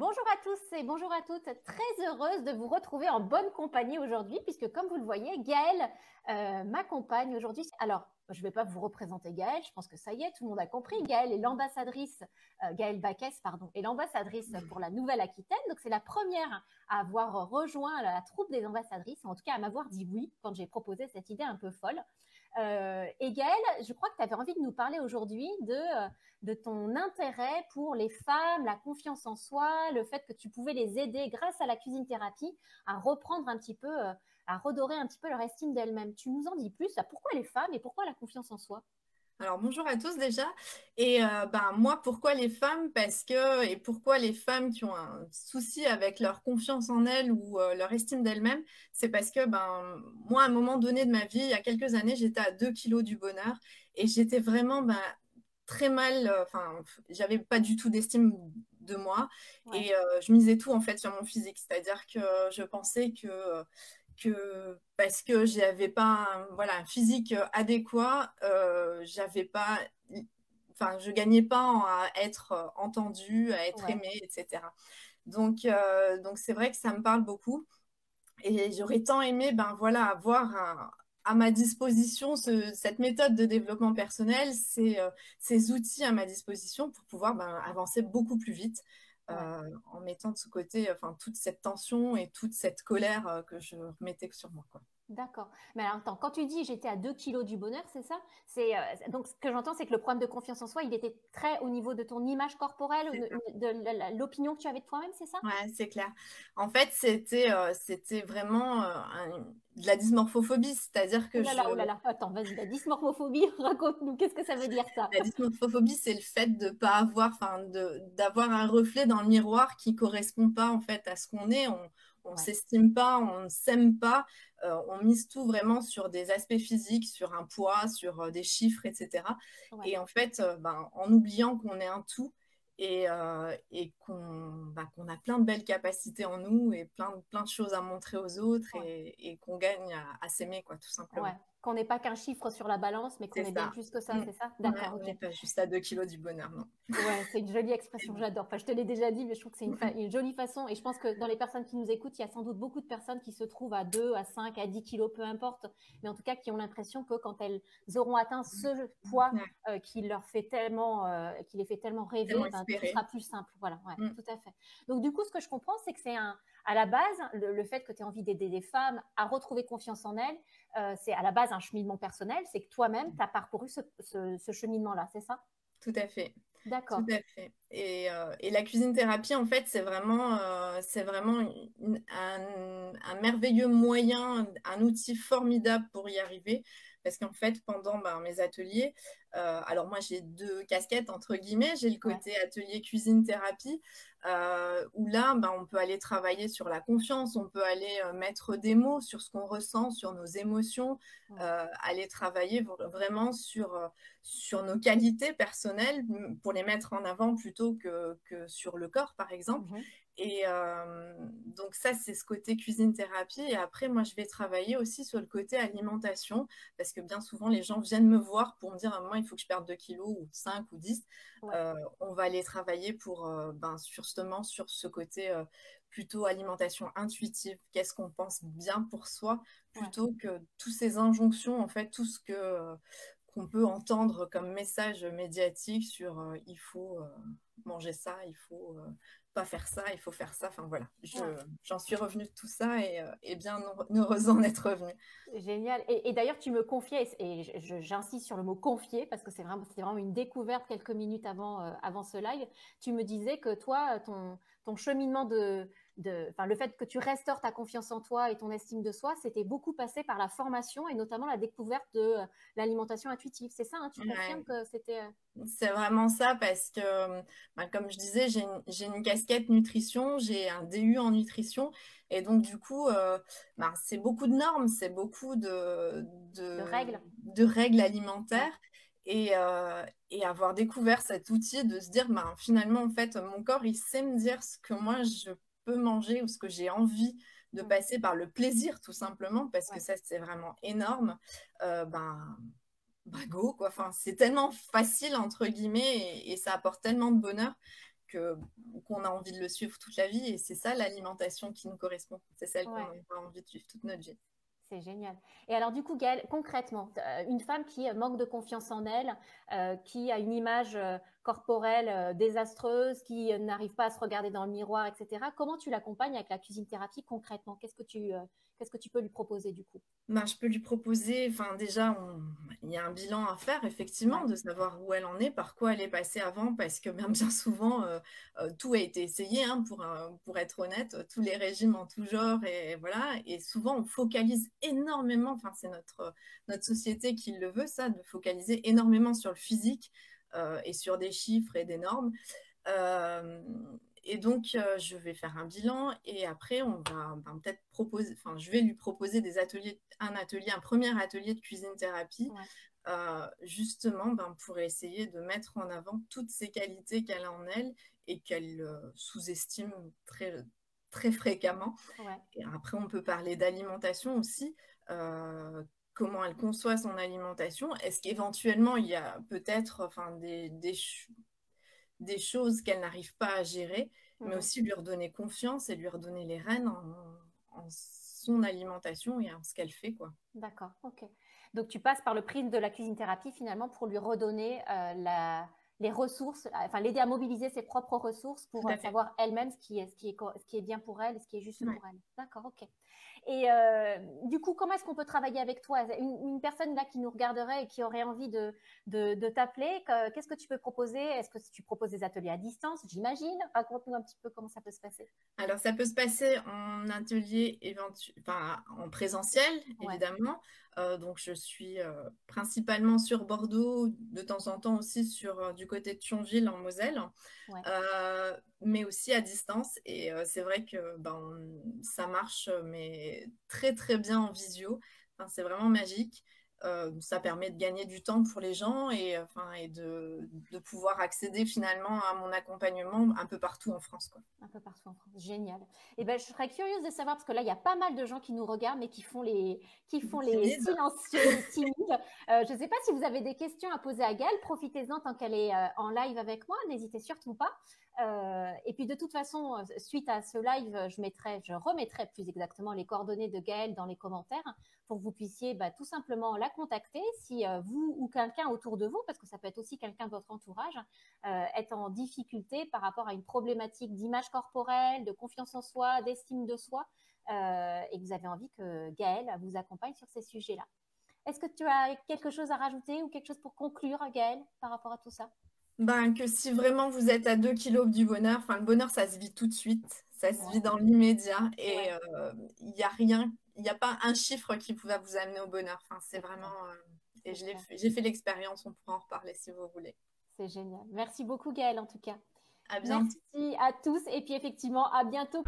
Bonjour à tous et bonjour à toutes. Très heureuse de vous retrouver en bonne compagnie aujourd'hui, puisque comme vous le voyez, Gaëlle m'accompagne aujourd'hui. Alors, je ne vais pas vous représenter Gaëlle, je pense que ça y est, tout le monde a compris. Gaëlle est l'ambassadrice, Gaëlle Baquès, pardon, est l'ambassadrice pour la Nouvelle-Aquitaine. Donc, c'est la première à avoir rejoint la troupe des ambassadrices, en tout cas à m'avoir dit oui quand j'ai proposé cette idée un peu folle. Et Gaëlle, je crois que tu avais envie de nous parler aujourd'hui de ton intérêt pour les femmes, la confiance en soi, le fait que tu pouvais les aider grâce à la cuisine thérapie à reprendre un petit peu, à redorer un petit peu leur estime d'elles-mêmes. Tu nous en dis plus, pourquoi les femmes et pourquoi la confiance en soi? Alors bonjour à tous déjà. Et moi, pourquoi les femmes? Et pourquoi les femmes qui ont un souci avec leur confiance en elles ou leur estime d'elles-mêmes, c'est parce que moi, à un moment donné de ma vie, il y a quelques années, j'étais à 2 kilos du bonheur et j'étais vraiment très mal. Enfin, j'avais pas du tout d'estime de moi Ouais, et je misais tout en fait sur mon physique. C'est-à-dire que je pensais que parce que j'avais pas un physique adéquat, j'avais pas, enfin, je gagnais pas à être entendue, à être ouais, aimée, etc. Donc c'est vrai que ça me parle beaucoup et j'aurais tant aimé avoir à ma disposition cette méthode de développement personnel, ces outils à ma disposition pour pouvoir avancer beaucoup plus vite ouais. en mettant de ce côté toute cette tension et toute cette colère que je remettais sur moi, quoi. D'accord. Mais alors, attends, quand tu dis j'étais à 2 kilos du bonheur, c'est ça? Donc, ce que j'entends, c'est que le problème de confiance en soi, il était très au niveau de ton image corporelle, C'est ça. de l'opinion que tu avais de toi-même, c'est ça? Ouais, c'est clair. En fait, c'était vraiment de la dysmorphophobie, c'est-à-dire que Oh là là, attends, vas-y, la dysmorphophobie, raconte-nous, qu'est-ce que ça veut dire ça? la dysmorphophobie, c'est le fait de pas avoir, d'avoir un reflet dans le miroir qui correspond pas en fait à ce qu'on est. On Ouais, s'estime pas, on ne s'aime pas. On mise tout vraiment sur des aspects physiques, sur un poids, sur des chiffres, etc. ouais. Et en fait, en oubliant qu'on est un tout et qu'on a plein de belles capacités en nous et plein de choses à montrer aux autres Ouais. et qu'on gagne à s'aimer, quoi, tout Ouais, simplement. qu'on n'est pas qu'un chiffre sur la balance, mais qu'on C'est est bien ça. plus que ça, Mm. c'est ça? Ouais, D'accord, on ok. n'est pas juste à 2 kilos du bonheur, non. Ouais, c'est une jolie expression, j'adore. Enfin, je te l'ai déjà dit, mais je trouve que c'est une jolie façon. Et je pense que dans les personnes qui nous écoutent, il y a sans doute beaucoup de personnes qui se trouvent à 2, à 5, à 10 kilos, peu importe, mais en tout cas qui ont l'impression que quand elles auront atteint ce poids Ouais, qui les fait tellement tellement rêver, ben, tout espéré. sera plus simple. Voilà, ouais, Mm. tout à fait. Donc, du coup, ce que je comprends, c'est que à la base, le fait que tu aies envie d'aider des femmes à retrouver confiance en elles, c'est à la base un cheminement personnel, c'est que toi-même, tu as parcouru ce cheminement-là, c'est ça? Tout à fait. Tout D'accord. à fait. Et la cuisine thérapie, en fait, c'est vraiment un merveilleux moyen, un outil formidable pour y arriver. Parce qu'en fait, pendant mes ateliers, alors moi j'ai deux casquettes entre guillemets, j'ai le Ouais. côté atelier cuisine thérapie, où là, on peut aller travailler sur la confiance, on peut aller mettre des mots sur ce qu'on ressent, sur nos émotions, Ouais. aller travailler vraiment sur nos qualités personnelles pour les mettre en avant plutôt que sur le corps, par exemple. Mhm. Et donc ça, c'est ce côté cuisine thérapie. Et après, moi, je vais travailler aussi sur le côté alimentation, parce que bien souvent, les gens viennent me voir pour me dire, moi, il faut que je perde 2 kilos ou 5 ou 10. Ouais. On va aller travailler justement sur ce côté plutôt alimentation intuitive. Qu'est-ce qu'on pense bien pour soi, Ouais. plutôt que toutes ces injonctions, en fait, tout ce qu'on peut entendre comme message médiatique sur il faut manger ça, il faut pas faire ça, il faut faire ça. Enfin voilà, Ouais. j'en suis revenue de tout ça et bien heureuse d'en être revenue. Génial. Et d'ailleurs, tu me confiais, et j'insiste sur le mot confier, parce que c'est vraiment une découverte quelques minutes avant ce live. Tu me disais que toi, ton cheminement enfin, le fait que tu restaures ta confiance en toi et ton estime de soi, c'était beaucoup passé par la formation et notamment la découverte de l'alimentation intuitive. C'est ça, hein, tu confirmes Ouais, que c'était. c'est vraiment ça parce que, comme je disais, j'ai une casquette nutrition, j'ai un DU en nutrition et donc du coup, c'est beaucoup de normes, c'est beaucoup De de, règles. de règles Ouais. alimentaires et avoir découvert cet outil de se dire, finalement, en fait, mon corps, il sait me dire ce que moi, je peux manger ou ce que j'ai envie de Mm. passer par le plaisir, tout simplement, parce que Ouais. ça, c'est vraiment énorme. Go, quoi. Enfin, c'est tellement facile, entre guillemets, et ça apporte tellement de bonheur qu'on a envie de le suivre toute la vie. Et c'est ça l'alimentation qui nous correspond. C'est celle qu'on Ouais. a envie de suivre toute notre vie. C'est génial. Et alors, du coup, Gaëlle, concrètement, une femme qui manque de confiance en elle, qui a une image corporelle désastreuse, qui n'arrive pas à se regarder dans le miroir, etc., comment tu l'accompagnes avec la cuisine thérapie concrètement? Qu'est-ce que tu peux lui proposer du coup? Ben, je peux lui proposer, enfin déjà, il y a un bilan à faire, effectivement, Ouais, de savoir où elle en est, par quoi elle est passée avant, parce que bien souvent, tout a été essayé, hein, pour être honnête, tous les régimes en tout genre, et voilà, et souvent on focalise énormément, enfin c'est notre société qui le veut, ça, de focaliser énormément sur le physique et sur des chiffres et des normes. Euh, et donc, je vais faire un bilan et après, on va peut-être proposer, enfin, je vais lui proposer un premier atelier de cuisine thérapie, ouais, justement pour essayer de mettre en avant toutes ces qualités qu'elle a en elle et qu'elle sous-estime très, très fréquemment. ouais. Et après, on peut parler d'alimentation aussi. Comment elle conçoit son alimentation. Est-ce qu'éventuellement, il y a peut-être enfin, des choses qu'elle n'arrive pas à gérer, mais Mhm. aussi lui redonner confiance et lui redonner les rênes en son alimentation et en ce qu'elle fait, quoi. D'accord, ok. Donc tu passes par le prisme de la cuisine thérapie finalement pour lui redonner les ressources, enfin l'aider à mobiliser ses propres ressources Tout pour à fait. savoir elle-même ce qui est bien pour elle et ce qui est juste Ouais. pour elle. D'accord, ok. Et du coup, comment est-ce qu'on peut travailler avec toi? Une personne là qui nous regarderait et qui aurait envie de t'appeler, qu'est-ce que tu peux proposer? Est-ce que tu proposes des ateliers à distance, j'imagine? Raconte-nous un petit peu comment ça peut se passer. Alors, ça peut se passer en atelier, enfin, en présentiel, Ouais, évidemment. Donc, je suis principalement sur Bordeaux, de temps en temps aussi du côté de Thionville, en Moselle, ouais. mais aussi à distance. Et c'est vrai que ça marche, mais très, très bien en visio. Enfin, c'est vraiment magique. Ça permet de gagner du temps pour les gens et de pouvoir accéder finalement à mon accompagnement un peu partout en France, quoi. Un peu partout en France. Génial. Et ben, je serais curieuse de savoir, parce que là, il y a pas mal de gens qui nous regardent, mais qui font les Timide. silencieux, les timides. Je ne sais pas si vous avez des questions à poser à Gaëlle. Profitez-en tant qu'elle est en live avec moi. N'hésitez surtout pas. Et puis, de toute façon, suite à ce live, je remettrai plus exactement les coordonnées de Gaëlle dans les commentaires pour que vous puissiez tout simplement la contacter si vous ou quelqu'un autour de vous, parce que ça peut être aussi quelqu'un de votre entourage, est en difficulté par rapport à une problématique d'image corporelle, de confiance en soi, d'estime de soi, et que vous avez envie que Gaëlle vous accompagne sur ces sujets-là. Est-ce que tu as quelque chose à rajouter ou quelque chose pour conclure, Gaëlle, par rapport à tout ça? Que si vraiment vous êtes à 2 kilos du bonheur, enfin le bonheur ça se vit tout de suite, ça se vit Ouais, dans l'immédiat et ouais, il n'y a rien, il n'y a pas un chiffre qui va vous amener au bonheur. Enfin, c'est c'est vraiment clair, et c'est clair. j'ai fait l'expérience, on pourra en reparler si vous voulez. C'est génial. Merci beaucoup, Gaëlle, en tout cas. À bientôt. Merci à tous et puis effectivement, à bientôt.